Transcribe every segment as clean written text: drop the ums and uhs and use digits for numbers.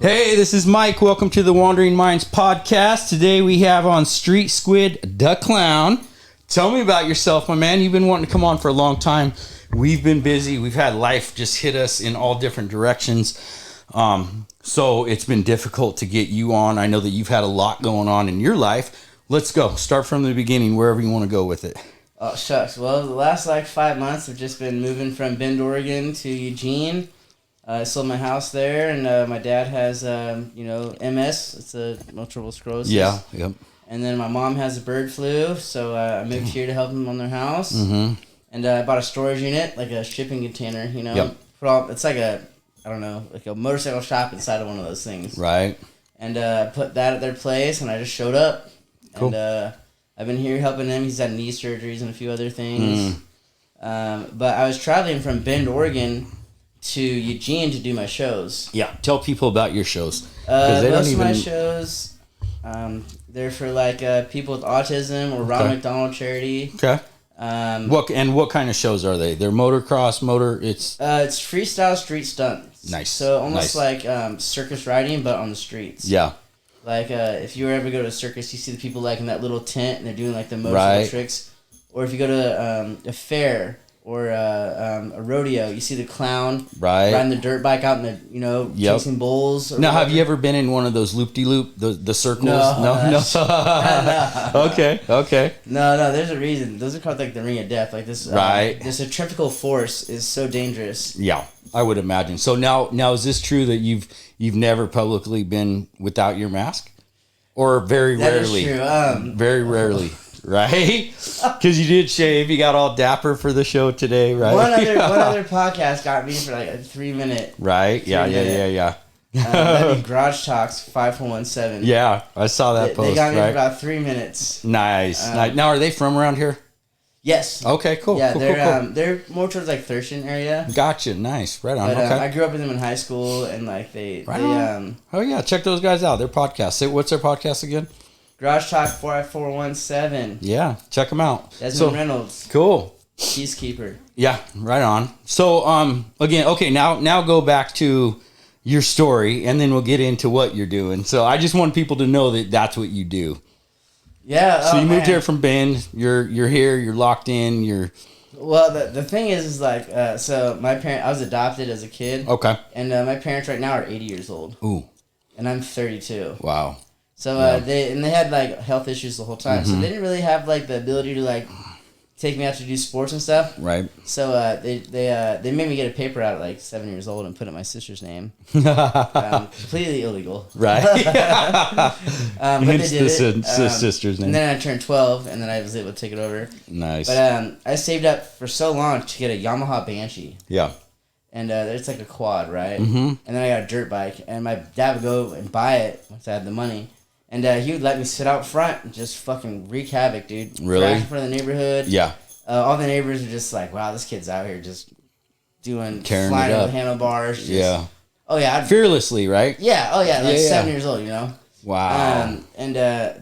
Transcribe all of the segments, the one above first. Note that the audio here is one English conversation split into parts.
Hey, this is Mike. Welcome to the Wandering Minds podcast. Today we have on Streetsquid, Duhclown. Tell me about yourself, my man. You've been wanting to come on for a long time. We've been busy. We've had life just hit us in all different directions. So it's been difficult to get you on. I know that you've had a lot going on in your life. Let's go. Start from the beginning, wherever you want to go with it. Oh, shucks. Well, the last 5 months have just been moving from Bend, Oregon to Eugene. I sold my house there, and my dad has, MS. It's a multiple sclerosis. Yeah, yep. And then my mom has a bird flu, so I moved here to help them on their house. Mm-hmm. And I bought a storage unit, like a shipping container, Yep. It's like a motorcycle shop inside of one of those things. Right. And I put that at their place, and I just showed up. Cool. And I've been here helping him. He's had knee surgeries and a few other things. But I was traveling from Bend, Oregon to Eugene to do my shows. Yeah, tell people about your shows. Most of my shows, they're for people with autism or Ronald McDonald Charity. Okay. What kind of shows are they? They're motocross, it's freestyle street stunts. Nice. So almost like circus riding, but on the streets. Yeah. If you ever go to a circus, you see the people in that little tent and they're doing the motorcycle tricks. Or if you go to a fair or a rodeo, you see the clown riding the dirt bike out in the chasing bulls. Now, have you ever been in one of those loop-de-loop, the circles? No. Okay. No. There's a reason. Those are called the ring of death. This centrifugal force is so dangerous. Yeah, I would imagine. So now is this true that you've never publicly been without your mask, or very rarely? That is true. Very rarely. Right? Because you did shave. You got all dapper for the show today, right? One other podcast got me for a 3-minute. Right? Yeah. That'd be Garage Talks 5417. Yeah, I saw that post. They got me for about 3 minutes. Nice. Now, are they from around here? Yes. Okay, cool. Yeah, cool, they're more towards Thurston area. Gotcha. Nice. Right on. But, okay. I grew up with them in high school, and Oh yeah, check those guys out. Their podcast. What's their podcast again? Garage Talk 5417. Yeah, check them out. Desmond Reynolds. Cool. Peacekeeper. Yeah, right on. So again, okay, now go back to your story, and then we'll get into what you're doing. So I just want people to know that that's what you do. Yeah. So you moved here from Bend. You're here. You're locked in. Well, the thing is so my I was adopted as a kid. Okay. And my parents right now are 80 years old. Ooh. And I'm 32. Wow. So they had health issues the whole time. So they didn't really have the ability to take me out to do sports and stuff. Right. So they made me get a paper out at 7 years old and put it my sister's name. Completely illegal. Right. But they did it. Sister's name. And then I turned 12, and then I was able to take it over. Nice. But I saved up for so long to get a Yamaha Banshee. Yeah. And it's a quad, right? Mm-hmm. And then I got a dirt bike, and my dad would go and buy it once I had the money. And he would let me sit out front and just fucking wreak havoc, dude. Really? Crash in front of the neighborhood. Yeah. All the neighbors are just wow, this kid's out here just carrying flying it up. with handlebars. Just, yeah. Oh, yeah. Fearlessly, right? Yeah. Oh, yeah. 7 yeah. years old, Wow. And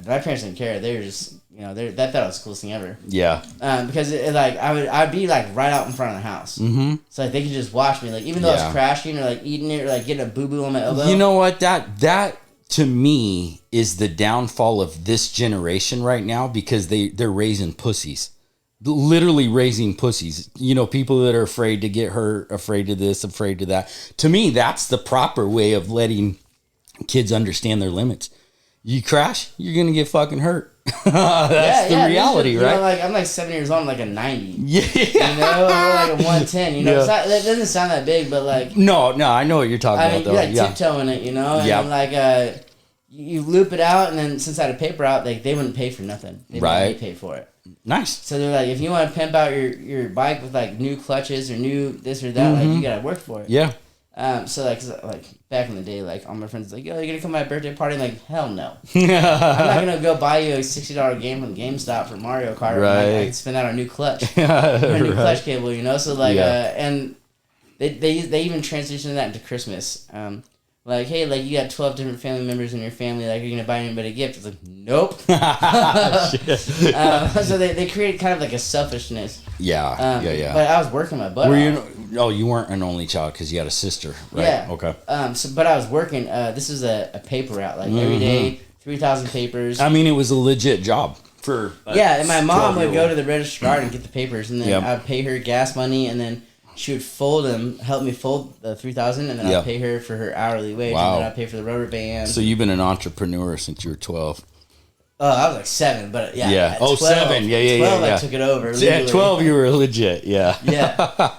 my parents didn't care. They were just, they thought it was the coolest thing ever. Yeah. Because I'd be right out in front of the house. Mm-hmm. So they could just watch me. Even though I was crashing or eating it or getting a boo-boo on my elbow. You know what? That to me is the downfall of this generation right now, because they're raising pussies. Literally raising pussies. People that are afraid to get hurt, afraid of this, afraid of that. To me, that's the proper way of letting kids understand their limits. You crash, you're going to get fucking hurt. That's the reality, right? I'm 7 years old, I'm a 90. Yeah. I'm a 110, It's not, that doesn't sound that big, but No, I know what you're talking about, though. You're tiptoeing it, And you loop it out, and then since I had a paper out, they wouldn't pay for nothing. They wouldn't pay for it. Nice. So they're if you want to pimp out your bike with new clutches or new this or that, you gotta work for it. Yeah. So back in the day, all my friends yo, you're gonna come to my birthday party? I'm hell no. I'm not gonna go buy you a $60 game from GameStop for Mario Kart. Right. I can spend that on a new clutch, or a new clutch cable, So and they even transitioned that into Christmas. Hey, you got 12 different family members in your family. You're gonna buy anybody a gift? It's nope. So they create kind of a selfishness. Yeah. But I was working my butt off. You weren't an only child because you had a sister, right? Yeah. Okay. But I was working. This is a paper route, like every day, 3,000 papers. I mean, it was a legit job for. And my mom would go to the register guard and get the papers, and then I'd pay her gas money, and then she would fold them, help me fold the 3,000, and then I'd pay her for her hourly wage, and then I'd pay for the rubber band. So you've been an entrepreneur since you were 12. Oh, I was like 7, but yeah. Yeah. 12, 7. Yeah. 12, I took it over. At 12, you were legit. Yeah. Yeah.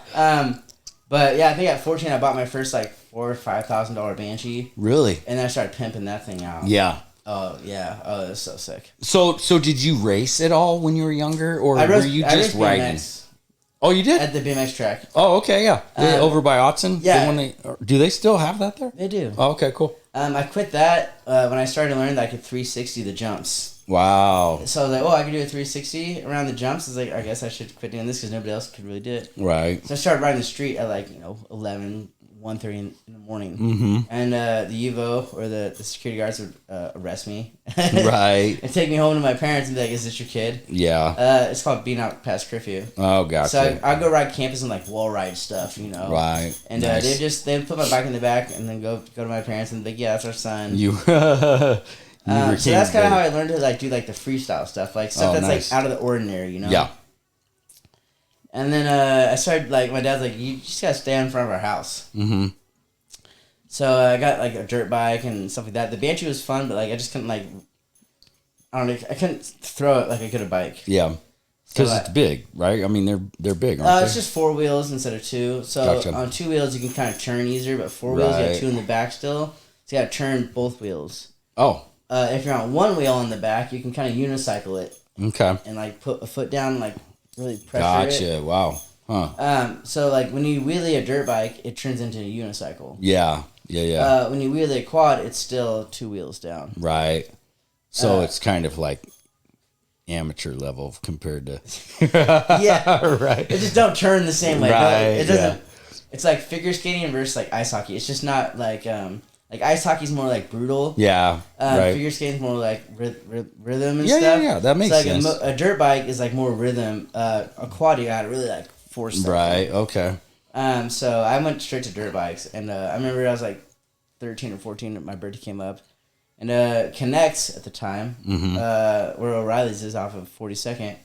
But yeah, I think at 14, I bought my first like $4,000 or $5,000 Banshee. Really? And then I started pimping that thing out. Yeah. Oh yeah. Oh, it was so sick. So did you race at all when you were younger, or were you just riding? BMX. Oh, you did? At the BMX track. Oh, okay, yeah. Over by Autzen? Yeah. Do they still have that there? They do. Oh, okay, cool. I quit that when I started to learn that I could 360 the jumps. Wow. So I was like, I could do a 360 around the jumps. I was like, I guess I should quit doing this because nobody else could really do it. Right. So I started riding the street at 11, 1:30 in the morning. Mm-hmm. And the UVO, or the security guards, would arrest me. Right. And take me home to my parents and be like, is this your kid? Yeah. It's called being out past curfew. Oh, gotcha. So I'd go ride campus and wall ride stuff, Right. And nice. they'd put my bike in the back and then go to my parents and be like, yeah, that's our son. So that's kind of how I learned to do the freestyle stuff, stuff that's nice. Out of the ordinary, Yeah. And then I started my dad's like, you just gotta stay in front of our house. Mm-hmm. So I got a dirt bike and stuff like that. The Banshee was fun, but I just couldn't I don't know, I couldn't throw it like I could a bike. Yeah. Because it's big, right? I mean, they're big, aren't they? It's just 4 wheels instead of 2. So gotcha. On 2 wheels, you can kind of turn easier, but 4 wheels, you have 2 in the back still. So you got to turn both wheels. Oh. If you're on 1 wheel in the back, you can kind of unicycle it. Okay. And put a foot down, really pressure it. Gotcha. Wow. Huh. So when you wheelie a dirt bike, it turns into a unicycle. Yeah. Yeah. When you wheelie a quad, it's still 2 wheels down. Right. So it's kind of amateur level compared to. Yeah. Right. It just don't turn the same way. Right. It doesn't. Yeah. It's like figure skating versus ice hockey. It's just not ice hockey's more brutal. Yeah. Right. Figure skating's more rhythm and stuff. Yeah. That makes sense. A dirt bike is more rhythm. A quad you gotta really force stuff. Right. Okay. So I went straight to dirt bikes, and I remember I was 13 or 14. My birthday came up, and Connects at the time, where O'Reilly's is off of 42nd,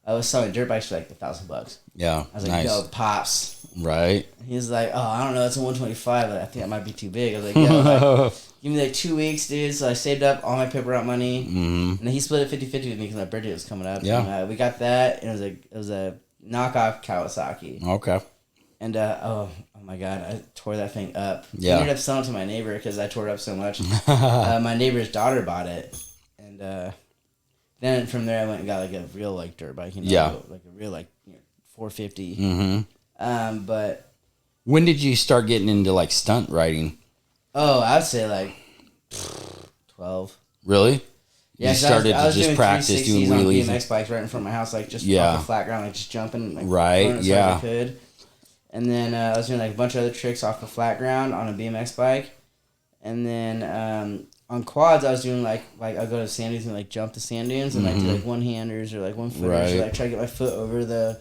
I was selling dirt bikes for $1,000. Yeah. I was like, nice. Yo, pops. Right. He was like, oh, I don't know, it's a 125. I think that might be too big. I was like, yo, give me 2 weeks, dude. So I saved up all my paper route money, and then he split it 50-50 with me because my birthday was coming up. Yeah. And, we got that, and it was a knockoff Kawasaki. Okay. And oh my god, I tore that thing up. Yeah. I ended up selling it to my neighbor because I tore it up so much. My neighbor's daughter bought it, and then from there I went and got a real dirt bike. Yeah. A real 450. Mm-hmm. But when did you start getting into stunt riding? Oh, I'd say 12. Really? Yeah, you started I was to just practice doing wheelies on BMX bikes right in front of my house, just off the flat ground, just jumping, right, yeah. I could. And then I was doing a bunch of other tricks off the flat ground on a BMX bike, and then on quads I was doing I'd go to sand dunes and jump the sand dunes and do one handers or one footers, or try to get my foot over the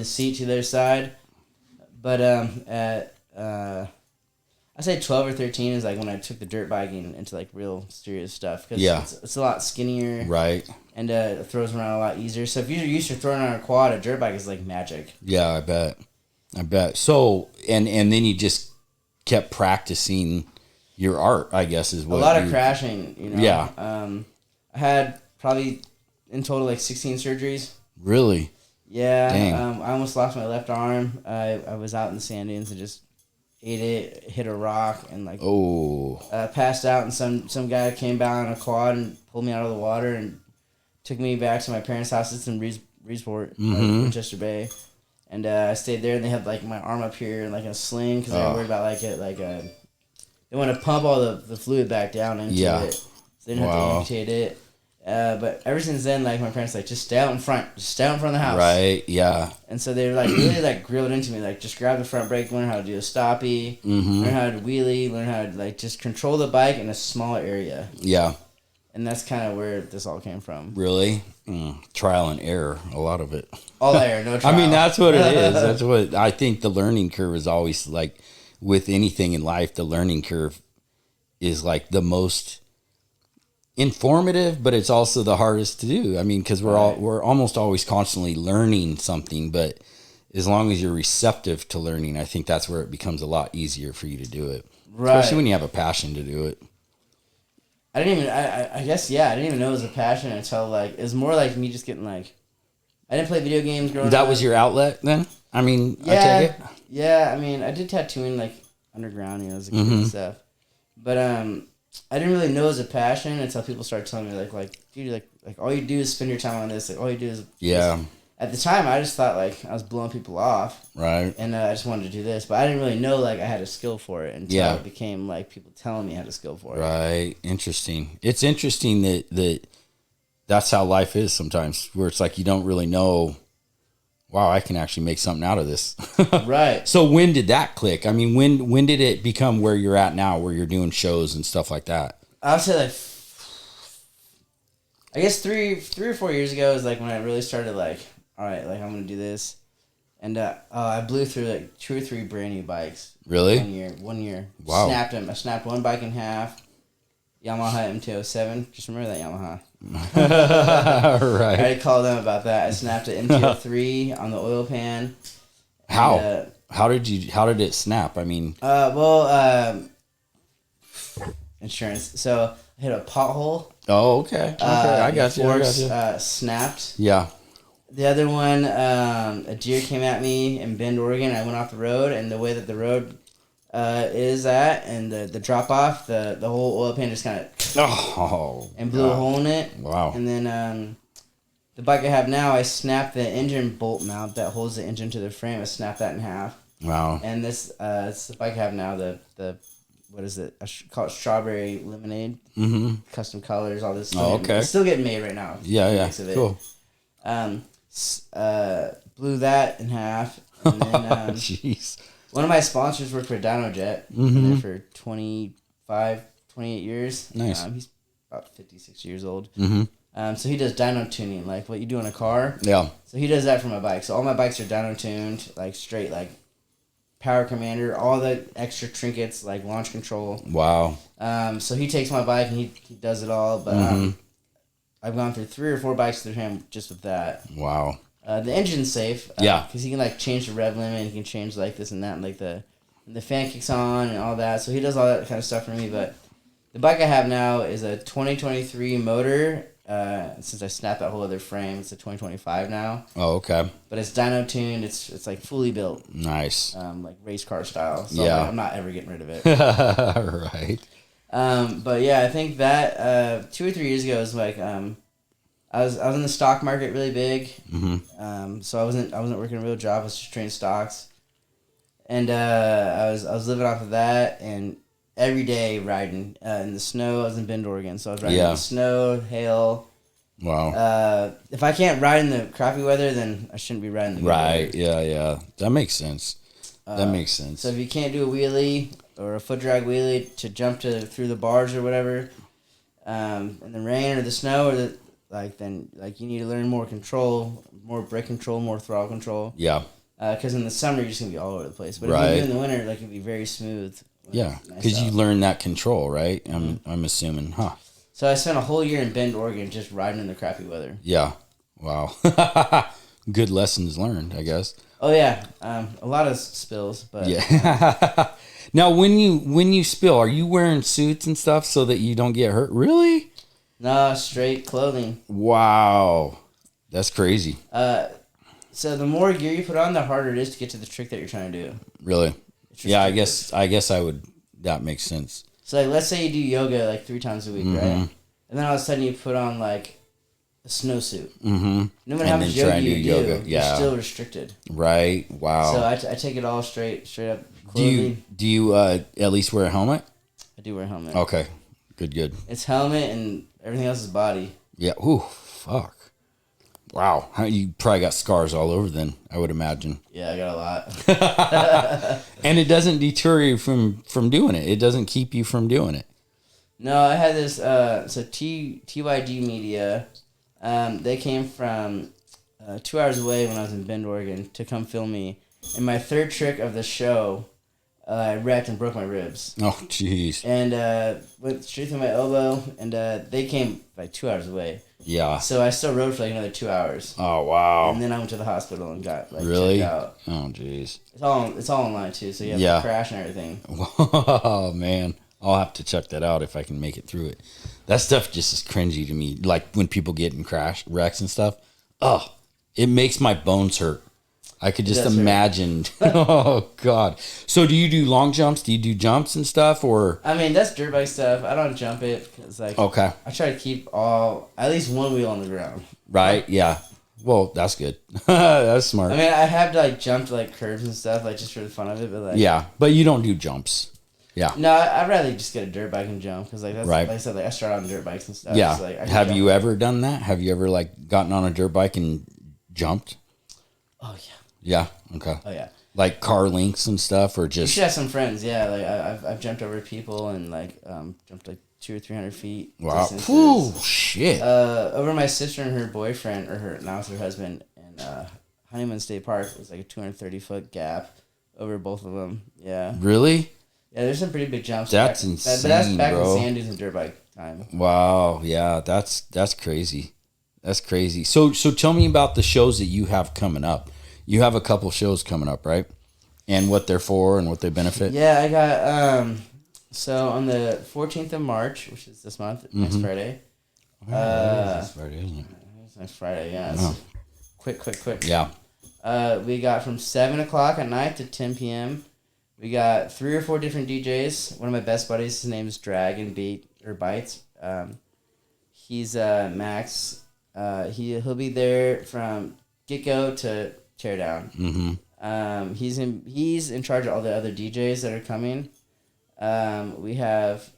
seat to the other side. But at I say 12 or 13 is when I took the dirt biking into real serious stuff, because it's a lot skinnier, right, and it throws around a lot easier. So if you're used to throwing on a quad, a dirt bike is magic. Yeah, I bet. So and then you just kept practicing your art, I guess, is what. A lot of crashing, Yeah. I had probably in total 16 surgeries. Really? Yeah. Dang. I almost lost my left arm. I was out in the sand dunes and just ate it, hit a rock, and passed out. And some guy came by on a quad and pulled me out of the water and took me back to my parents' house. It's in Reesport, Winchester Bay. And I stayed there, and they had my arm up here in a sling because they were worried about they want to pump all the fluid back down into it, so they didn't have to amputate it. But ever since then, my parents just stay out in front of the house. Right. Yeah. And so they were really grilled into me, just grab the front brake, learn how to do a stoppie, learn how to wheelie, learn how to just control the bike in a smaller area. Yeah. And that's kind of where this all came from. Really? Trial and error, a lot of it. All error, no trial. I mean, that's what it is. That's what I think the learning curve is always like with anything in life. The learning curve is like the most informative, but it's also the hardest to do. I mean, because we're almost always constantly learning something, but as long as you're receptive to learning, I think that's where it becomes a lot easier for you to do it. Right. Especially when you have a passion to do it. I didn't even, I guess, yeah, I didn't even know it was a passion until, like, it was more like me just getting, like, I didn't play video games growing up. That was your outlet then? I mean, yeah, I take it? Yeah, I mean, I did tattooing, like, underground, as a kid and stuff. But, I didn't really know it was a passion until people started telling me, like, dude, like all you do is spend your time on this. Like, all you do is... Yeah. At the time, I just thought, like, I was blowing people off. Right. And I just wanted to do this. But I didn't really know, like, I had a skill for it until it became, like, people telling me I had a skill for it. Right. Interesting. It's interesting that's how life is sometimes, where it's like you don't really know, wow, I can actually make something out of this. Right. So when did that click? I mean, when did it become where you're at now, where you're doing shows and stuff like that? I would say, like, I guess 3 or 4 years ago is, like, when I really started, like, all right, like, I'm going to do this. And I blew through, like, 2 or 3 brand new bikes. Really? 1 year. Wow. Snapped them. I snapped one bike in half. Yamaha MT-07. Just remember that Yamaha. Right. I already called them about that. I snapped an MT-03 on the oil pan. How? And, how did it snap? I mean... insurance. So I hit a pothole. Oh, okay. I got you. Forks snapped. Yeah. The other one, a deer came at me in Bend, Oregon. I went off the road, and the way that the road is at, and the drop off, the whole oil pan just kind of and blew a hole in it. Wow. And then the bike I have now, I snapped the engine bolt mount that holds the engine to the frame. I snapped that in half. Wow. And this it's the bike I have now, the what is it? I call it Strawberry Lemonade. Mm-hmm. Custom colors, all this. Oh, okay. It's still getting made right now. Yeah. Cool. Blew that in half. And then, jeez. One of my sponsors worked for DynoJet. Been there for 28 years. Nice. He's about 56 years old. Mm-hmm. So he does dyno tuning, like what you do in a car. Yeah. So he does that for my bike. So all my bikes are dyno tuned, like straight, like power commander, all the extra trinkets, like launch control. Wow. So he takes my bike and he does it all. But I've gone through 3 or 4 bikes through him just with that. Wow. The engine's safe. Yeah. Because he can like change the rev limit, and he can change like this and that, and like the fan kicks on and all that. So he does all that kind of stuff for me. But the bike I have now is a 2023 motor. Since I snapped that whole other frame, it's a 2025 now. Oh, okay. But it's dyno tuned. It's like fully built. Nice. Like race car style. So yeah. I'm not ever getting rid of it. Right. But yeah, I think that 2 or 3 years ago was like I was in the stock market really big. Mm-hmm. So I wasn't working a real job. I was just trading stocks, and I was living off of that, and every day riding in the snow. I was in Bend, Oregon, so I was riding in the snow, hail. Wow. If I can't ride in the crappy weather, then I shouldn't be riding the good weather. Yeah. That makes sense. So if you can't do a wheelie or a foot drag wheelie to jump through the bars or whatever, in the rain or the snow or then you need to learn more control, more brake control, more throttle control. Yeah. Because in the summer you're just gonna be all over the place, but if you do in the winter, like it'd be very smooth. Yeah, because you learn that control, right? I'm assuming, huh? So I spent a whole year in Bend, Oregon, just riding in the crappy weather. Yeah. Wow. Good lessons learned, I guess. Oh yeah, a lot of spills, but yeah. Now, when you spill, are you wearing suits and stuff so that you don't get hurt? Really? No, straight clothing. Wow, that's crazy. So the more gear you put on, the harder it is to get to the trick that you're trying to do. Really? Yeah, I guess I would. That makes sense. So like, let's say you do yoga like 3 times a week, right? And then all of a sudden you put on like a snowsuit. Mm-hmm. No matter how much yoga you do, you're still restricted. Right. Wow. So I take it all straight up. Clothing. Do you at least wear a helmet? I do wear a helmet. Okay. Good. It's helmet and everything else is body. Yeah. Ooh, fuck. Wow. You probably got scars all over then, I would imagine. Yeah, I got a lot. And it doesn't deter you from doing it. It doesn't keep you from doing it. No, I had this. So TYD Media, they came from 2 hours away when I was in Bend, Oregon, to come film me. And my third trick of the show, I wrecked and broke my ribs. Oh, jeez. And went straight through my elbow, and they came like 2 hours away. Yeah. So I still rode for like another 2 hours. Oh, wow. And then I went to the hospital and got like really checked out. Oh, jeez. It's all online too, so you have to crash and everything. Oh, man. I'll have to check that out if I can make it through it. That stuff just is cringy to me. Like when people get in crash wrecks and stuff. Oh, it makes my bones hurt. I could just imagine. Oh, God. So do you do long jumps? Do you do jumps and stuff? Or I mean, that's dirt bike stuff. I don't jump it. Cause like, okay. I try to keep at least one wheel on the ground. Right, yeah. Well, that's good. That's smart. I mean, I have to like jump to like curves and stuff, like just for the fun of it. But like, yeah, but you don't do jumps. Yeah. No, I'd rather just get a dirt bike and jump. Because like, that's, right. Like I said, like I started on dirt bikes and stuff. Yeah. So, like, have you ever done that? Have you ever like gotten on a dirt bike and jumped? Oh, yeah. Yeah. Okay. Oh yeah. Like car links and stuff, or just. You should have some friends. Yeah, like I've jumped over people and like jumped like 200 or 300 feet. Wow. Ooh, shit. Over my sister and her boyfriend, or now it's her husband, in Honeymoon State Park. It was like a 230-foot gap over both of them. Yeah. Really? Yeah, there's some pretty big jumps. That's insane, but that's back bro. in sand dunes and dirt bike time. Wow. Yeah, that's crazy. That's crazy. So tell me about the shows that you have coming up. You have a couple shows coming up, right? And what they're for and what they benefit? Yeah, I got, so on the 14th of March, which is this month, next Friday. This Friday, isn't it? It's next Friday, yeah. Oh. Quick. Yeah. We got from 7 o'clock at night to 10 p.m. We got 3 or 4 different DJs. One of my best buddies, his name is Dragon Bites. He's Max. He'll be there from get-go to teardown. Mm-hmm. He's in charge of all the other DJs that are coming. We have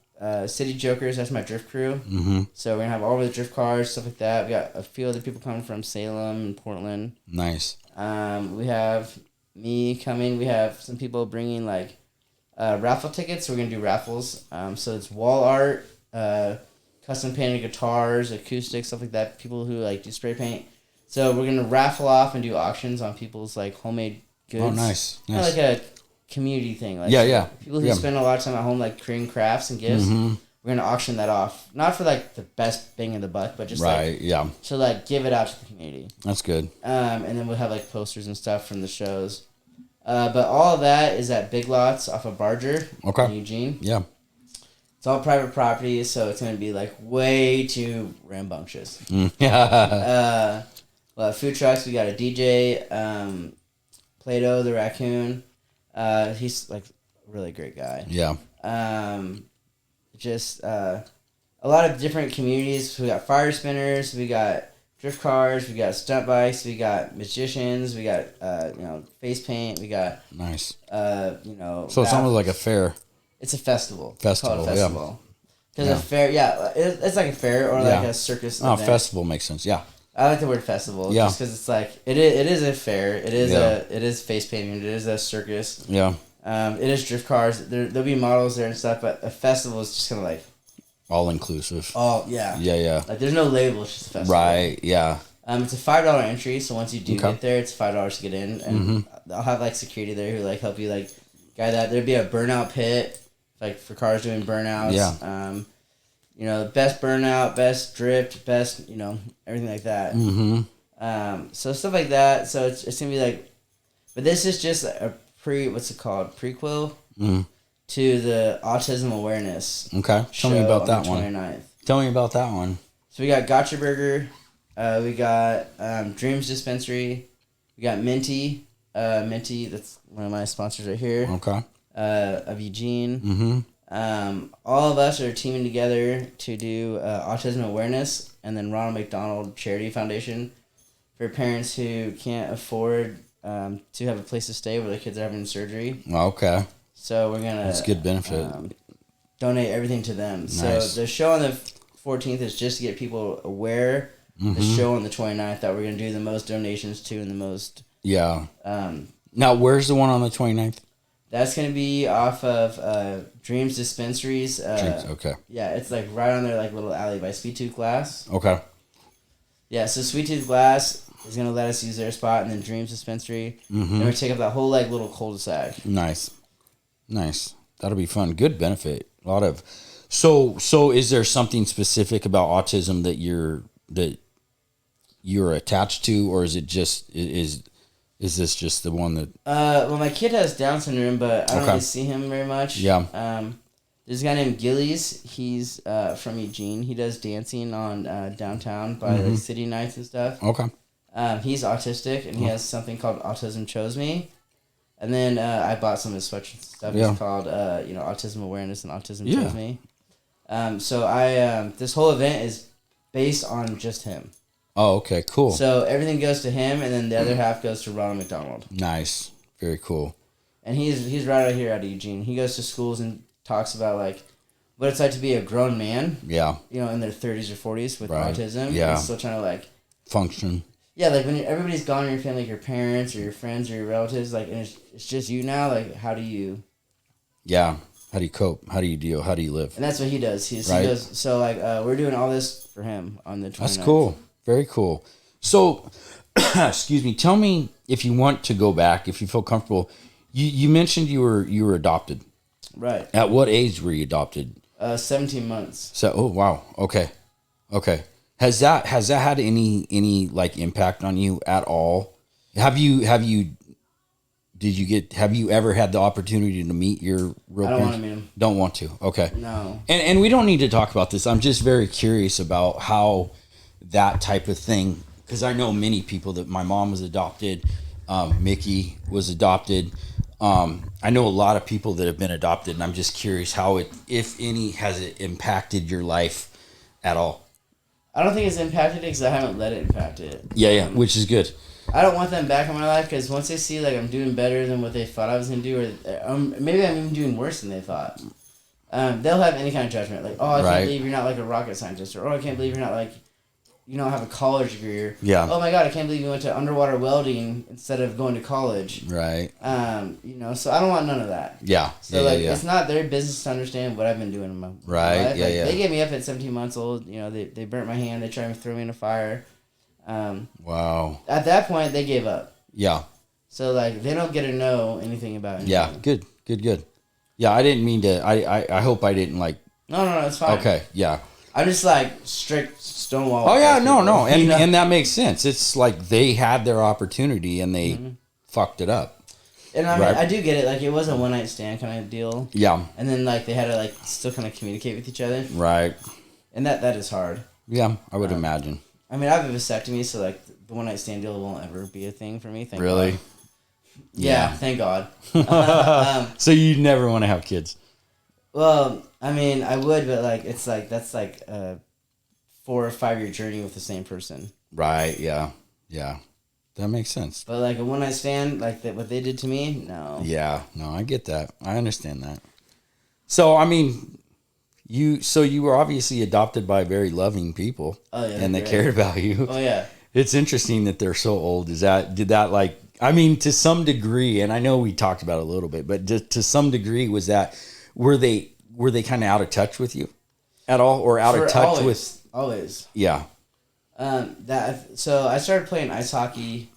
City Jokers. That's my drift crew. Mm-hmm. So we're gonna have all the drift cars, stuff like that. We got a few other people coming from Salem and Portland. Nice. We have me coming. We have some people bringing like raffle tickets. We're gonna do raffles. So it's wall art, custom painted guitars, acoustics, stuff like that. People who like do spray paint. So we're gonna raffle off and do auctions on people's like homemade goods. Oh, nice. Kind of like a community thing. Like yeah. People who spend a lot of time at home like creating crafts and gifts. Mm-hmm. We're gonna auction that off, not for like the best bang in the buck, but just right, yeah. to like give it out to the community. That's good. And then we'll have like posters and stuff from the shows. But all of that is at Big Lots off of Barger in Eugene. Yeah. It's all private property, so it's gonna be like way too rambunctious. Yeah. Well, food trucks. We got a DJ, Plato the raccoon. He's like a really great guy. Yeah. Just a lot of different communities. We got fire spinners. We got drift cars. We got stunt bikes. We got magicians. We got face paint. We got nice. So it's almost like a fair. It's a festival. Festival. Yeah. Because a fair, it's like a fair or like a circus. Oh, festival makes sense. Yeah. I like the word festival just because it's like it is a fair. It is face painting. It is a circus. Yeah. It is drift cars. There'll be models there and stuff, but a festival is just kind of like all inclusive. Oh yeah. Yeah. Like there's no label. It's just a festival. Right. Yeah. It's a $5 entry. So once you do get there, it's $5 to get in, and I'll have like security there who like help you like guide that. There'd be a burnout pit, like for cars doing burnouts. Yeah. Best burnout, best drift, best, everything like that. Mm-hmm. So stuff like that. So it's going to be like, but this is just a prequel to the autism awareness. Okay. Tell me about that one. 29th. Tell me about that one. So we got Gotcha Burger. We got Dreams Dispensary. We got Minty. Minty, that's one of my sponsors right here. Okay. Of Eugene. Mm-hmm. All of us are teaming together to do autism awareness, and then Ronald McDonald Charity Foundation for parents who can't afford to have a place to stay where their kids are having surgery. Okay. So we're gonna. That's good benefit. Donate everything to them. Nice. So the show on the 14th is just to get people aware. The show on the 29th that we're gonna do the most donations to and the most. Yeah. Now, where's the one on the 29th? That's gonna be off of Dreams Dispensaries. Dreams, okay. Yeah, it's like right on their like little alley by Sweet Tooth Glass. Okay. Yeah, so Sweet Tooth Glass is gonna let us use their spot, and then Dreams Dispensary. Mm-hmm. And we take up that whole like little cul-de-sac. Nice. That'll be fun. Good benefit. A lot of. So is there something specific about autism that you're attached to, or is it just is this just the one that? Well, my kid has Down syndrome, but I don't really see him very much. Yeah. There's a guy named Gillies. He's from Eugene. He does dancing on downtown by like city nights and stuff. Okay. He's autistic, and he has something called Autism Chose Me. And then I bought some of his sweatshirts and stuff. It's called Autism Awareness and Autism Chose Me. So I this whole event is based on just him. Oh, okay, cool. So everything goes to him, and then the other half goes to Ronald McDonald. Nice, very cool. And he's right out here out of Eugene. He goes to schools and talks about like what it's like to be a grown man. Yeah. In their 30s or 40s with autism. Yeah. And still trying to like function. Yeah, like when everybody's gone in your family, like your parents or your friends or your relatives, like and it's just you now. Like how do you? Yeah. How do you cope? How do you deal? How do you live? And that's what he does. He goes, so like we're doing all this for him on the 29th. That's cool. Very cool. So, excuse me. Tell me if you want to go back, if you feel comfortable. You mentioned you were adopted. Right. At what age were you adopted? 17 months. So, oh wow. Okay. Has that had any like impact on you at all? Have you ever had the opportunity to meet your real parents? I don't want to meet him. Don't want to. Okay. No. And we don't need to talk about this. I'm just very curious about how that type of thing, because I know many people that my mom was adopted, Mickey was adopted. I know a lot of people that have been adopted, and I'm just curious how it, if any, has it impacted your life at all? I don't think it's impacted it because I haven't let it impact it. Yeah, which is good. I don't want them back in my life because once they see like I'm doing better than what they thought I was going to do, or maybe I'm even doing worse than they thought, they'll have any kind of judgment. Like, oh, I can't believe you're not like a rocket scientist, or oh, I can't believe you're not like, you don't have a college degree. Or, oh my God, I can't believe you went to underwater welding instead of going to college. Right. So I don't want none of that. Yeah. So it's not their business to understand what I've been doing in my life. They gave me up at 17 months old. They burnt my hand. They tried to throw me in a fire. Wow. At that point, they gave up. Yeah. So like they don't get to know anything about anything. Yeah. Good. Yeah, I didn't mean to. I hope I didn't like. No, it's fine. Okay. Yeah. I'm just like strict stonewall. Oh yeah, no, and that makes sense. It's like they had their opportunity and they fucked it up. And I mean, I do get it. Like it was a one night stand kind of deal. Yeah. And then like they had to like still kind of communicate with each other. Right. And that is hard. Yeah, I would imagine. I mean, I have a vasectomy, so like the one night stand deal won't ever be a thing for me. Thank really? God. Yeah, thank God. So you never want to have kids? Well, I mean, I would, but like it's like that's like a 4 or 5 year journey with the same person. Right. Yeah. That makes sense. But like a one night stand, like that, what they did to me, no. Yeah. No, I get that. I understand that. So I mean, you were obviously adopted by very loving people. Oh yeah. And they cared about you. Oh yeah. It's interesting that they're so old. Did that like? I mean, to some degree, and I know we talked about it a little bit, but just to some degree, was that. Were they kind of out of touch with you at all, or out of touch with? Always. Yeah. So I started playing ice hockey.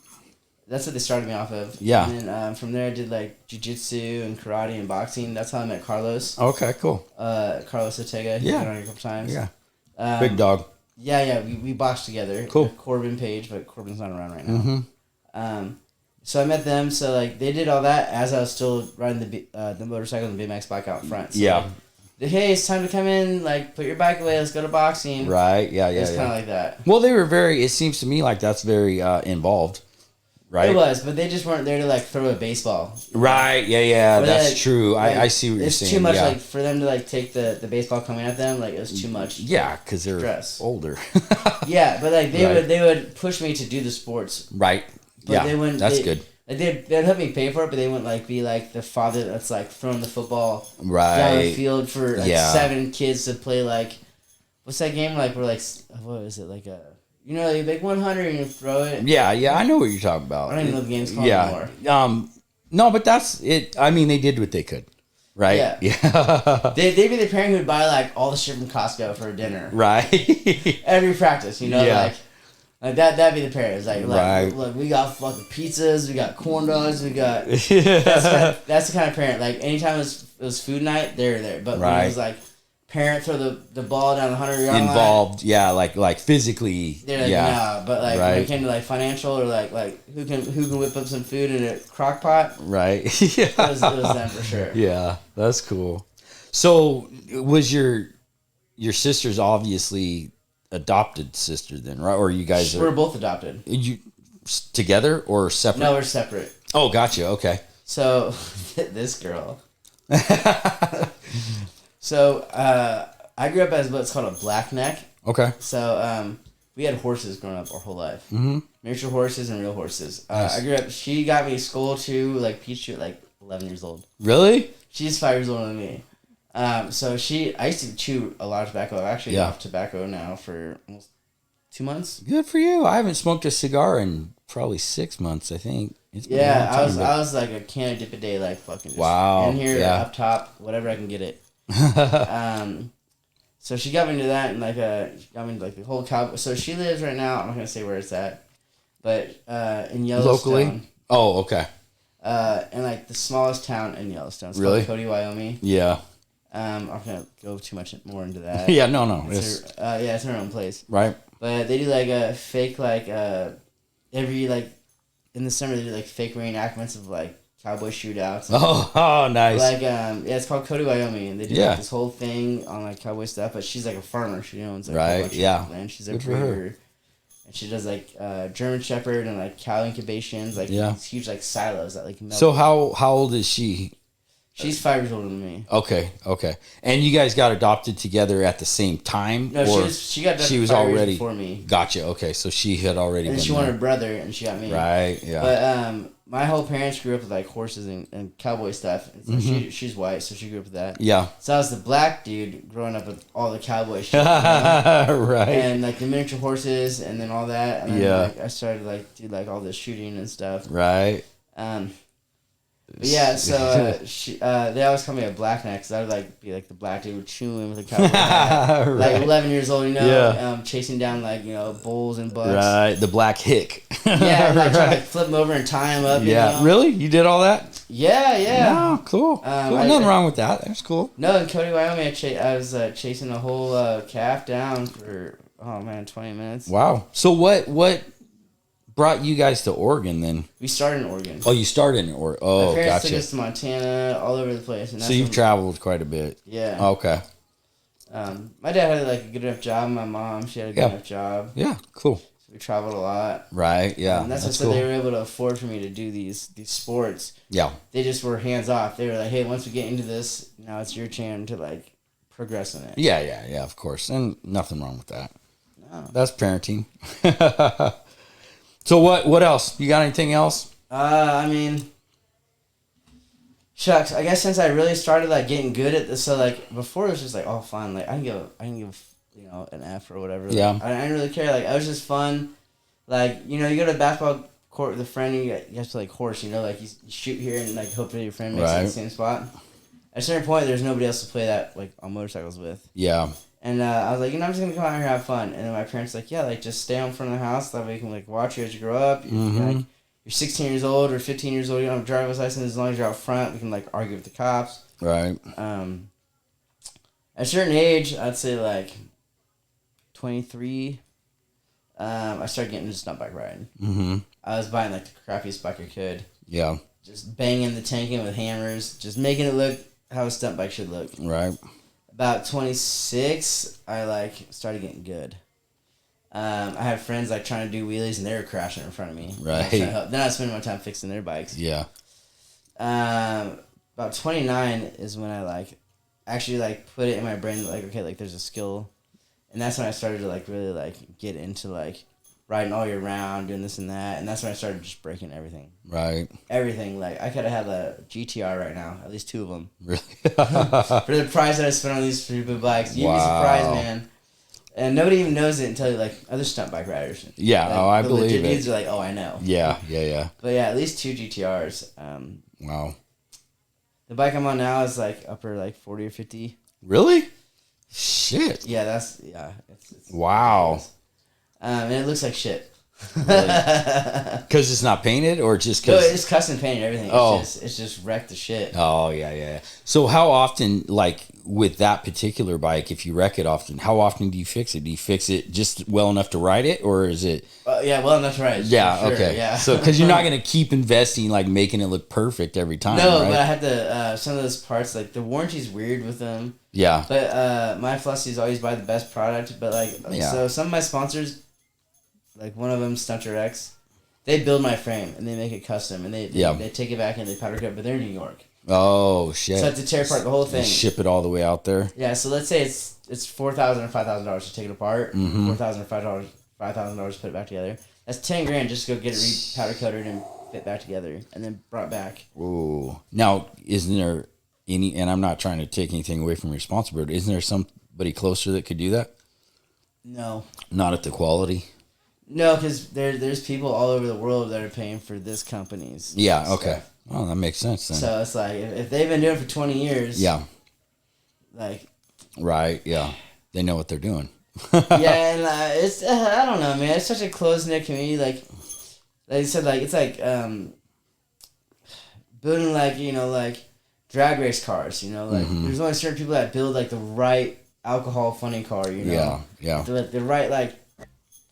That's what they started me off of. Yeah. And then from there I did like jiu-jitsu and karate and boxing. That's how I met Carlos. Okay, cool. Carlos Ortega. He's been on here a couple times. Yeah. Big dog. Yeah. We boxed together. Cool. Corbin Page, but Corbin's not around right now. Mm-hmm. So I met them. So like they did all that as I was still riding the motorcycle and the BMX bike out front. So, yeah. Like, hey, it's time to come in. Like, put your bike away. Let's go to boxing. Right. Yeah. It's kind of like that. Well, they were very. It seems to me like that's very involved. Right. It was, but they just weren't there to like throw a baseball. Right. Yeah. That's true. Like, I see what you're saying. It's too much like for them to like take the baseball coming at them. Like it was too much. Yeah, because they're older. Yeah, but like they would push me to do the sports. Right. But they wouldn't. That's good. Like they'd help me pay for it, but they wouldn't like be like the father that's like throwing the football down the field for like 7 kids to play. Like, what's that game like? We're like, what is it like a? You make 100 and you throw it. Yeah, I know what you're talking about. I don't even know the game's called anymore. No, but that's it. I mean, they did what they could. Right? Yeah. They'd be the parent who would buy, like, all the shit from Costco for dinner. Right. Every practice, you know? Yeah. Like that'd be the parent. It's like, right. Look, we got fucking pizzas, we got corn dogs, we got... That's the kind of parent. Like, anytime it was food night, they're there. But when it was, like, parent throw the ball down the 100-yard line... Involved, yeah, like physically. They're like, nah. But, like, when it came to, like, financial or, like who can whip up some food in a crock pot... Right. Yeah. It was them for sure. Yeah, that's cool. So, was your sister's obviously adopted sister then, right? Or you guys We're both adopted. You together or separate? No, we're separate. Oh, gotcha. Okay. So, this girl... So, I grew up as what's called a blackneck. Okay. So, we had horses growing up our whole life. Mm-hmm. Miniature horses and real horses. Nice. I grew up, she got me school too, like Peach at like 11 years old. Really? She's 5 years older than me. So I used to chew a lot of tobacco. I'm actually off tobacco now for almost 2 months. Good for you. I haven't smoked a cigar in probably 6 months, I think. It's been a long time, I was like a can of dip a day, like fucking just wow. in here, up top, whatever I can get it. So she got me into that and she got me into like the whole cowboy. So she lives right now. I'm not gonna say where it's at, but in Yellowstone. Locally? Oh, okay. In like the smallest town in Yellowstone. It's really? called Cody, Wyoming. Yeah. I'm not gonna go too much more into that. Yeah, no. It's her own place. Right. But they do like a fake every like in the summer they do like fake reenactments of like cowboy shootouts. Oh, nice. Like it's called Cody, Wyoming, and they do like this whole thing on like cowboy stuff. But she's like a farmer. She owns like a bunch of land. She's a breeder, and she does like German Shepherd and like cow incubations, like these huge like silos that like melt. So how old is she? She's 5 years older than me. Okay. And you guys got adopted together at the same time? No, she got adopted 5 years already before me. Gotcha. Okay, so she had already. And then she wanted a brother, and she got me. Right. Yeah. But my whole parents grew up with like horses and cowboy stuff. And so she's white, so she grew up with that. Yeah. So I was the black dude growing up with all the cowboy shit. Right. And like the miniature horses, and then all that. And then, like, I started like do like all this shooting and stuff. Right. But yeah, so they always call me a blackneck because I would like be like the black dude chewing with a cowboy hat. Right. Like 11 years old, chasing down like bulls and bucks. Right, the black hick. Yeah, like trying to like, flip them over and tie them up. Yeah, you know? Really? You did all that? Yeah. No, cool. Nothing wrong with that. That's cool. No, in Cody, Wyoming, I was chasing a whole calf down for 20 minutes. Wow. So what brought you guys to Oregon then? We started in Oregon. Oh, you started in Oregon. Oh, my parents gotcha. took us to Montana, all over the place. And so you've traveled quite a bit. Yeah. Okay. My dad had like a good enough job. My mom, she had a good enough job. Yeah, cool. So we traveled a lot. Right. Yeah. And that's cool. They were able to afford for me to do these sports. Yeah. They just were hands off. They were like, hey, once we get into this, now it's your chance to like progress in it. Yeah. Of course, and nothing wrong with that. No. That's parenting. So what else? You got anything else? Shucks. I guess since I really started like getting good at this, so like before it was just like fun. Like I can give an F or whatever. Yeah. Like, I didn't really care. Like it was just fun. Like you go to a basketball court with a friend and you have to like horse. Like you shoot here and like hope that your friend makes it in the same spot. At a certain point, there's nobody else to play that like on motorcycles with. Yeah. And I was like, I'm just gonna come out here and have fun. And then my parents were like, yeah, like just stay out in front of the house. That way you can like watch you as you grow up. You're 16 years old or 15 years old. You don't have a driver's license as long as you're out front. We can like argue with the cops. Right. At a certain age, I'd say like 23. I started getting into stunt bike riding. Mm-hmm. I was buying like the crappiest bike I could. Yeah. Just banging the tank in with hammers, just making it look how a stunt bike should look. Right. About 26, I like started getting good. I had friends like trying to do wheelies and they were crashing in front of me. Right. Then I was spending my time fixing their bikes. Yeah. About 29 is when I like actually like put it in my brain like okay like there's a skill, and that's when I started to like really like get into like riding all year round, doing this and that, and that's when I started just breaking everything. Right. Everything. Like, I could have had a GTR right now, at least 2 of them. Really? For the price that I spent on these stupid bikes. You'd be surprised, man. And nobody even knows it until, like, other stunt bike riders. Yeah, like, I believe it. Dudes are like, I know. Yeah. But, yeah, at least 2 GTRs. Wow. The bike I'm on now is like upper like 40 or 50. Really? Shit. Yeah, it's wow. And it looks like shit. Because it's not painted, or just No, because it's custom painted and everything. Oh. It's just wrecked the shit. Oh yeah. So how often, like with that particular bike, if you wreck it often, how often do you fix it? Do you fix it just well enough to ride it, or is it? Yeah, well enough to ride it. Yeah. Sure, Okay. Yeah. So because you're not gonna keep investing, like making it look perfect every time. No, right? but I had to some of those parts, like the warranty's weird with them. Yeah. But my philosophy is always buy the best product. But like, so some of my sponsors, like one of them, Stunter X, they build my frame and they make it custom and they take it back and they powder coat, but they're in New York. Oh shit! So I have to tear apart the whole thing, and ship it all the way out there. Yeah, so let's say it's $4,000 or $5,000 to take it apart, $4,000 or $5,000 to put it back together. That's $10,000 just to go get it powder coated and fit back together, and then brought back. Ooh. Now, isn't there any? And I'm not trying to take anything away from your sponsor, but isn't there somebody closer that could do that? No. Not at the quality. No, because there's people all over the world that are paying for this company's. Yeah. stuff. Okay. Well, that makes sense then. So it's like if they've been doing it for 20 years. Yeah. Like. Right. Yeah. They know what they're doing. Yeah, and it's I don't know, man. It's such a close knit community. Like I said, like it's like building like drag race cars. Like there's only certain people that build like the right alcohol funny car. Yeah. The right like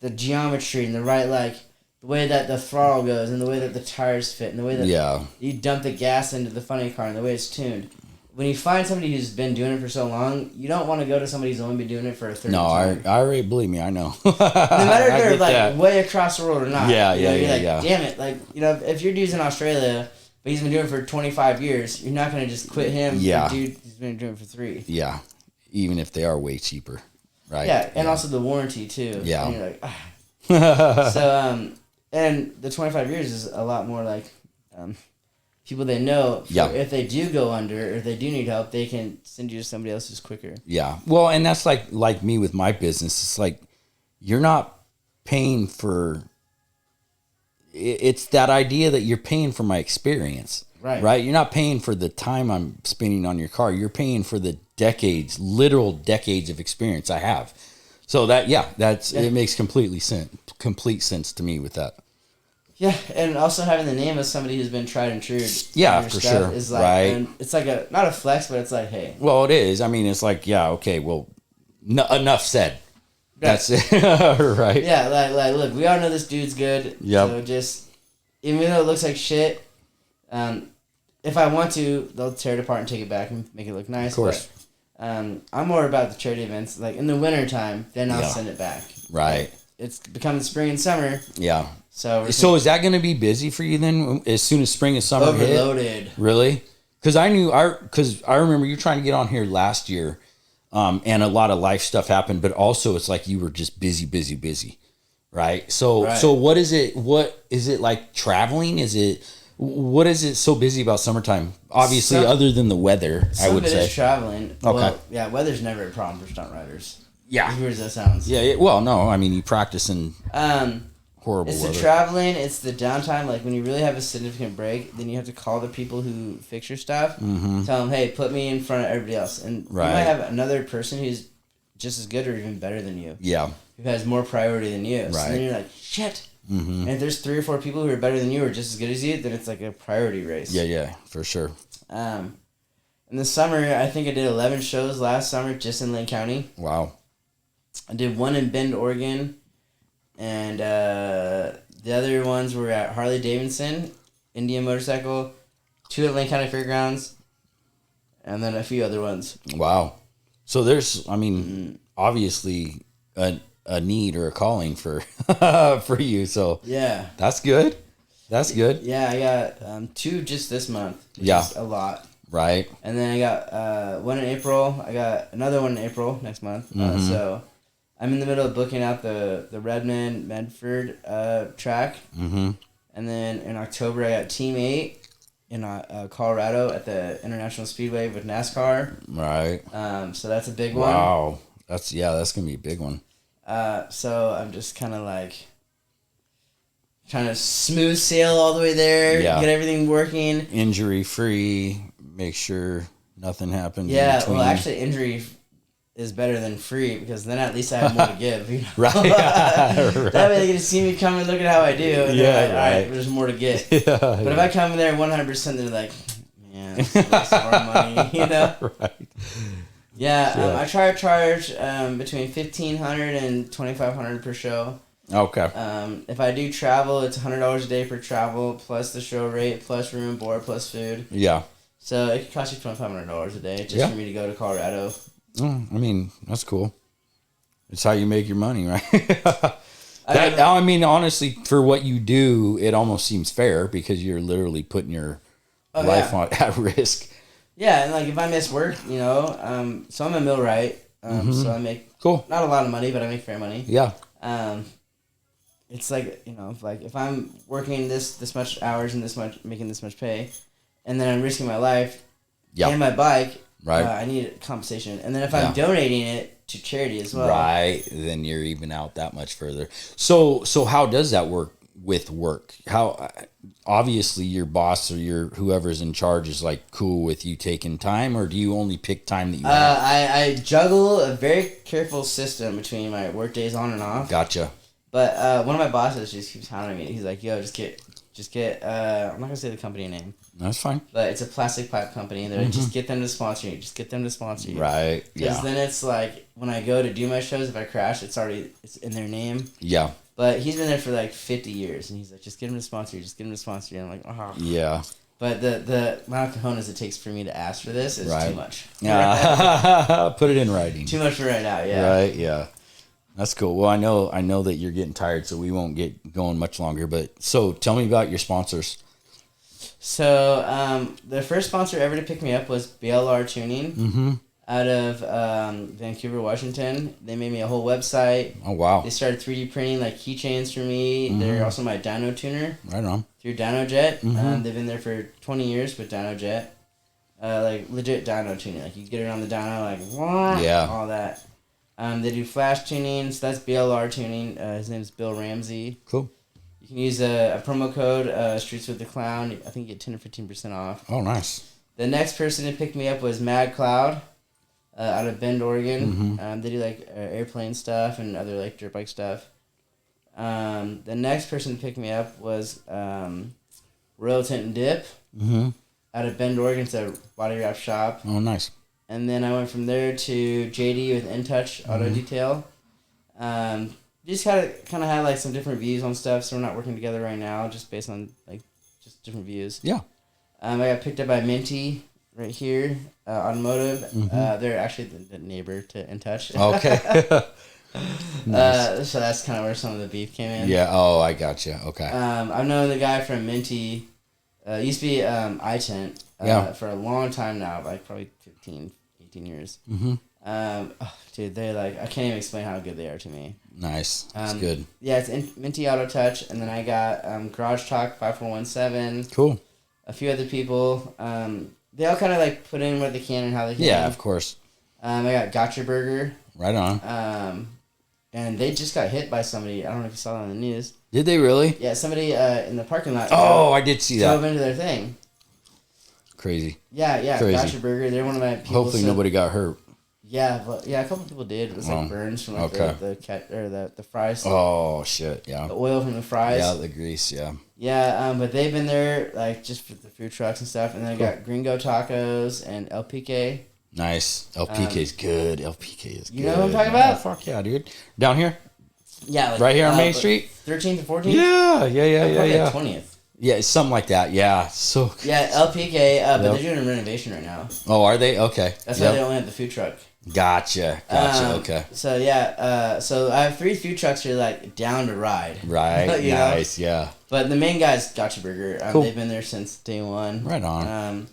the geometry and the right like the way that the throttle goes and the way that the tires fit and the way that you dump the gas into the funny car and the way it's tuned. When you find somebody who's been doing it for so long, you don't want to go to somebody who's only been doing it for a third time. No, I already believe me. I know. No matter if they're like way across the world or not. Yeah, you're like, yeah. damn it. Like, if your dude's in Australia, but he's been doing it for 25 years, you're not going to just quit him. Yeah. The dude who's been doing it for 3. Yeah. Even if they are way cheaper. Right. Yeah. And also the warranty too. Yeah. And you're like, ah. So, and the 25 years is a lot more like, people they know, if they do go under or if they do need help, they can send you to somebody else who's quicker. Yeah. Well, and that's like me with my business. It's like you're not paying for it's that idea that you're paying for my experience. Right? You're not paying for the time I'm spending on your car. You're paying for the literal decades of experience I have. So it makes complete sense to me with that. Yeah, and also having the name of somebody who's been tried and true. Yeah, for sure. Is like, right. And it's like not a flex, but it's like, hey. Well, it is. I mean, it's like, yeah, okay, well, enough said. That's it. Right. Yeah, like, look, we all know this dude's good. Yep. So just, even though it looks like shit, if I want to, they'll tear it apart and take it back and make it look nice. Of course. But, I'm more about the charity events. Like, in the wintertime, then I'll send it back. Right. Like, it's becoming spring and summer. Yeah. So is that going to be busy for you then? As soon as spring and summer overloaded. Really? Because I remember you trying to get on here last year, and a lot of life stuff happened. But also, it's like you were just busy, right? So what is it? What is it like traveling? What is it so busy about summertime? Obviously, other than the weather, I would say. Some of it is traveling. Okay. Well, yeah, weather's never a problem for stunt riders. Yeah. As weird as that sounds. Yeah. Well, no. I mean, you practice in horrible It's weather. the traveling. It's the downtime. Like when you really have a significant break, then you have to call the people who fix your stuff. Mm-hmm. Tell them, hey, put me in front of everybody else. And you might have another person who's just as good or even better than you. Yeah. Who has more priority than you. Right. So then you're like, shit. Mm-hmm. And if there's 3 or 4 people who are better than you or just as good as you, then it's like a priority race. Yeah, for sure. In the summer, I think I did 11 shows last summer just in Lane County. Wow. I did 1 in Bend, Oregon, and the other ones were at Harley Davidson, Indian Motorcycle, 2 at Lane County Fairgrounds, and then a few other ones. Wow. So there's, I mean, obviously a need or a calling for for you. So yeah, that's good. That's good. Yeah, I got 2 just this month. Which is a lot. Right. And then I got 1 in April. I got another one in April next month. Mm-hmm. So I'm in the middle of booking out the Redmond Medford track. Mm-hmm. And then in October, I got Team 8 in Colorado at the International Speedway with NASCAR. Right. So that's a big one. Wow. That's going to be a big one. So I'm just kind of like trying to smooth sail all the way there, get everything working. Injury free, make sure nothing happens. Yeah, well, actually, injury is better than free because then at least I have more to give. You know? Right. That way they get to see me come and look at how I do. And they're like, all right, there's more to get. But if I come in there 100%, they're like, man, this is more money, you know? Right. Yeah, I try to charge between $1,500 and $2,500 per show. Okay. If I do travel, it's $100 a day for travel, plus the show rate, plus room and board, plus food. Yeah. So it could cost you $2,500 a day just for me to go to Colorado. I mean, that's cool. It's how you make your money, right? I mean, honestly, for what you do, it almost seems fair because you're literally putting your life at risk. Yeah, and like if I miss work, you know, so I'm a millwright, so I make not a lot of money, but I make fair money. Yeah. It's like, you know, like if I'm working this much hours and making this much pay, and then I'm risking my life and my bike. Right. I need compensation. And then if I'm donating it to charity as well. Right. Then you're even out that much further. So how does that work with work? How obviously your boss or your whoever's in charge is like cool with you taking time, or do you only pick time that you have? I juggle a very careful system between my work days on and off. Gotcha. But one of my bosses just keeps hounding me. He's like, yo, just get I'm not gonna say the company name. That's fine. But it's a plastic pipe company, and they're like, just get them to sponsor you. Just get them to sponsor you. Right. Because then it's like when I go to do my shows, if I crash, it's in their name. Yeah. But he's been there for like 50 years, and he's like, just get him to sponsor you. Just get him to sponsor you. And I'm like, oh. Yeah. But the amount of cojones it takes for me to ask for this is too much. Yeah. Put it in writing. Too much for right now. Yeah. Right. Yeah. That's cool. Well, I know that you're getting tired, so we won't get going much longer. But so tell me about your sponsors. So the first sponsor ever to pick me up was BLR Tuning out of Vancouver, Washington. They made me a whole website. Oh, wow. They started 3D printing like keychains for me. They're also my dyno tuner. Right on. Through DynoJet. They've been there for 20 years with DynoJet. Like legit dyno tuning. Like you get it on the dyno, like what? Yeah. All that. They do flash tuning, so that's BLR tuning. His name is Bill Ramsey. Cool. You can use a promo code, Streetsquid I think you get 10 or 15% off. Oh, nice. The next person to pick me up was Mad Cloud out of Bend, Oregon. They do like airplane stuff and other like dirt bike stuff. The next person to pick me up was Royal Tent and Dip out of Bend, Oregon. It's a body wrap shop. Oh, nice. And then I went from there to JD with InTouch Auto Detail. Just kind of had like some different views on stuff, so we're not working together right now, just based on like just different views. Yeah. I got picked up by Minty right here, Automotive. They're actually the neighbor to InTouch. Okay. Nice. So that's kind of where some of the beef came in. Yeah. Oh, I gotcha. Okay. I've known the guy from Minty. Used to be iTent for a long time now, like probably 15, 18 years. Dude, they're like, I can't even explain how good they are to me. Nice. That's good. Yeah, it's Minty Auto Touch, and then I got Garage Talk 5417. Cool. A few other people. They all kind of like put in what they can and how they can. Yeah, of course. I got Gotcha Burger. Right on. And they just got hit by somebody. I don't know if you saw that on the news. Did they really? Yeah, somebody in the parking lot. Oh, I did see that. Drove into their thing. Crazy. Yeah. Crazy. Gotcha Burger. They're one of my people. Hopefully nobody got hurt. Yeah, but a couple people did. It was like burns from like the fries. Oh shit! Yeah. The oil from the fries. Yeah, the grease. Yeah. Yeah, but they've been there like just for the food trucks and stuff, and then I got Gringo Tacos and LPK. Nice. LPK is good. LPK is good. You know what I'm talking about? Oh, fuck yeah, dude. Down here. Yeah. Like, right here on Main Street. 13th to 14th. Yeah. 20th. Yeah, it's something like that. Yeah. So. Yeah, LPK, but they're doing a renovation right now. Oh, are they? Okay. That's why they only have the food truck. Gotcha. Okay. So yeah, so I have 3 food trucks that are like down to ride. Right. Nice. Know? Yeah. But the main guy's Gotcha Burger. Cool. They've been there since day one. Right on.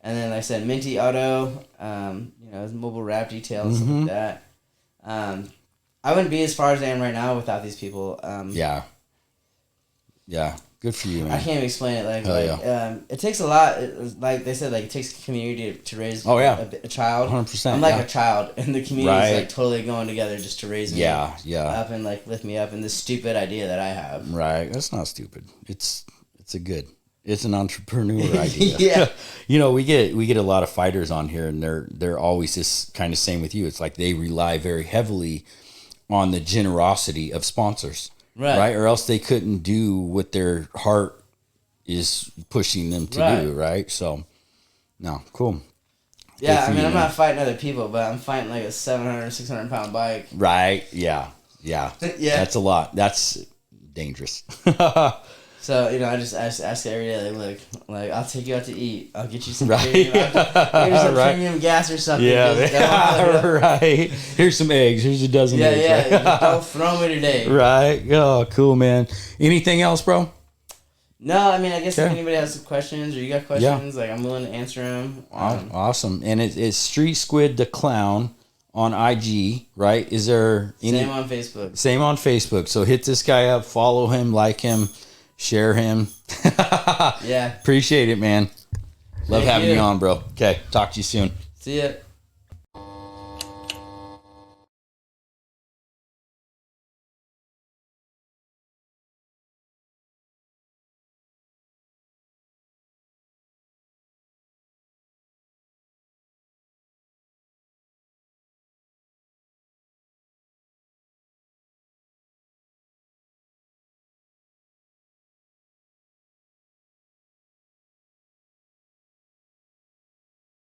And then like I said, Minty Auto, mobile wrap details, stuff like that. I wouldn't be as far as I am right now without these people. Yeah. Good for you, man. I can't even explain it. It takes a lot. Like they said, like it takes a community to raise a child. 100%. I'm like a child, and the community is like totally going together just to raise me up and like lift me up in this stupid idea that I have. Right. That's not stupid. It's an entrepreneur idea. You know, we get a lot of fighters on here, and they're always just kind of same with you. It's like they rely very heavily on the generosity of sponsors. Right. Or else they couldn't do what their heart is pushing them to do. Right. So, no, cool. Yeah. I mean, I'm not fighting other people, but I'm fighting like a 700, 600 pound bike. Right. Yeah. Yeah. That's a lot. That's dangerous. So, you know, I just ask every day, like, I'll take you out to eat. I'll get you some premium, premium gas or something. Right. Here's some eggs. Here's a dozen eggs. Just don't throw me today. Right. Oh, cool, man. Anything else, bro? No, I mean, I guess if anybody has some questions or you got questions, like, I'm willing to answer them. Awesome. And it's Street Squid Duhclown on IG, right? Is there any... Same on Facebook. Same on Facebook. So hit this guy up, follow him, like him. Share him. Yeah. Appreciate it, man. Love having you on, bro. Okay. Talk to you soon. See ya.